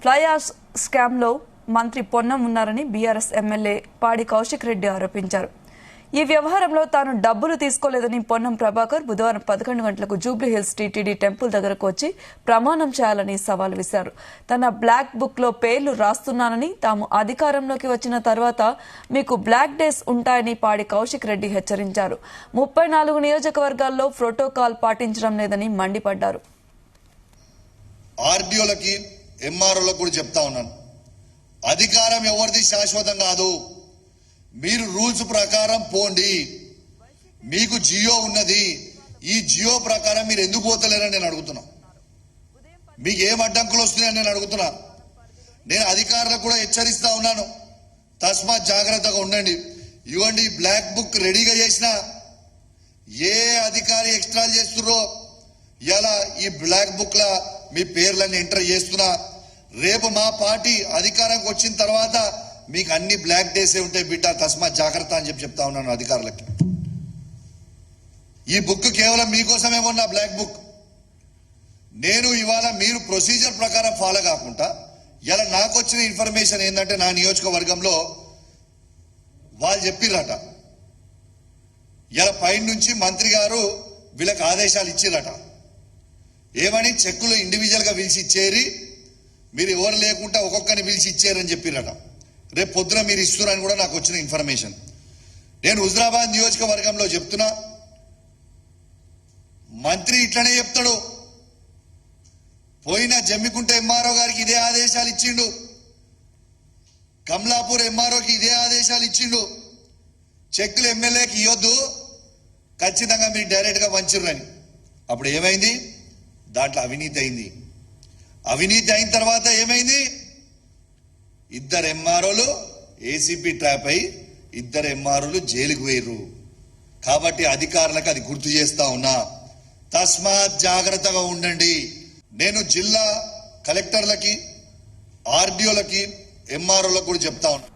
Fly ash స్కామ్లో మంత్రి పొన్నం ఉన్నారని బీఆర్ఎస్ ఎమ్మెల్యే పాడి కౌశిక్ రెడ్డి ఆరోపించారు. ఈ వ్యవహారంలో తాను డబ్బులు తీసుకోలేదని పొన్నం ప్రభాకర్ బుధవారం 11 గంటలకు జూబ్లీహిల్స్ టీటీడీ టెంపుల్ దగ్గరకు వచ్చి ప్రమాణం చేయాలని సవాల్ విసిరారు. తన బ్లాక్ బుక్ లో పేర్లు రాస్తున్నానని, తాము అధికారంలోకి వచ్చిన తర్వాత మీకు బ్లాక్ డేస్ ఉంటాయని పాడి కౌశిక్ రెడ్డి హెచ్చరించారు. 34 నియోజకవర్గాల్లో ప్రోటోకాల్ పాటించడం లేదని మండిపడ్డారు. ఆర్డీఓలకి ఎంఆర్ఓలకు కూడా చెప్తా ఉన్నాను, అధికారం ఎవరిది శాశ్వతం కాదు. మీరు రూల్స్ ప్రకారం పోండి. మీకు జియో ఉన్నది, ఈ జియో ప్రకారం మీరు ఎందుకు పోతలేరని నేను అడుగుతున్నా. మీకు ఏం అడ్డంకులు వస్తున్నాయని నేను అడుగుతున్నా. నేను అధికారులకు కూడా హెచ్చరిస్తా ఉన్నాను, తస్మాత్ జాగ్రత్తగా ఉండండి. ఇవ్వండి, బ్లాక్ బుక్ రెడీగా చేసిన ఏ అధికారి ఎక్స్ట్రాల్ చేస్తుర్రో ఇలా ఈ బ్లాక్ బుక్ లా మీ పేర్లన్నీ ఎంటర్ చేస్తున్నా. రేపు మా పార్టీ అధికారంకి వచ్చిన తర్వాత మీకు అన్ని బ్లాక్ డేసే ఉంటాయి బిడ్డ, తస్మాత్ జాగ్రత్త అని చెప్తా ఉన్నాను అధికారులకి. ఈ బుక్ కేవలం మీకోసమే ఉన్న బ్లాక్ బుక్. నేను ఇవాళ మీరు ప్రొసీజర్ ప్రకారం ఫాలో కాకుండా ఇలా నాకు వచ్చిన ఇన్ఫర్మేషన్ ఏంటంటే, నా నియోజకవర్గంలో వాళ్ళు చెప్పిర్రట, ఇలా పైన నుంచి మంత్రి గారు వీళ్ళకి ఆదేశాలు ఇచ్చిరట. ఏమని చెక్కులు ఇండివిజువల్ గా పిలిచి ఇచ్చేరి, మీరు ఎవరు లేకుండా ఒక్కొక్కరిని పిలిచి ఇచ్చారని చెప్పిరట. రేపు పొద్దున మీరు ఇస్తున్నారని కూడా నాకు వచ్చిన ఇన్ఫర్మేషన్. నేను హుజరాబాద్ నియోజకవర్గంలో చెప్తున్నా, మంత్రి ఇట్లనే చెప్తాడు. పోయిన జమ్మికుంట ఎంఆర్ఓ గారికి ఇదే ఆదేశాలు ఇచ్చిండు, కమలాపూర్ ఎంఆర్ఓకి ఇదే ఆదేశాలు ఇచ్చిండు. చెక్కులు ఎమ్మెల్యేకి ఇవ్వద్దు, ఖచ్చితంగా మీరు డైరెక్ట్ గా పంచిర్రని. అప్పుడు ఏమైంది? దాంట్లో అవినీతి అయింది. అవినీతి అయిన తర్వాత ఏమైంది? ఇద్దరు ఎంఆర్ఓలు ఏసీపీ ట్రాప్ అయి ఇద్దరు ఎంఆర్ఓలు జైలుకు పోయిర్రు. కాబట్టి అధికారులకు అది గుర్తు చేస్తా ఉన్నా, తస్మాత్ జాగ్రత్తగా ఉండండి. నేను జిల్లా కలెక్టర్లకి, ఆర్డీఓలకి, ఎంఆర్ఓలకు కూడా చెప్తా ఉన్నా.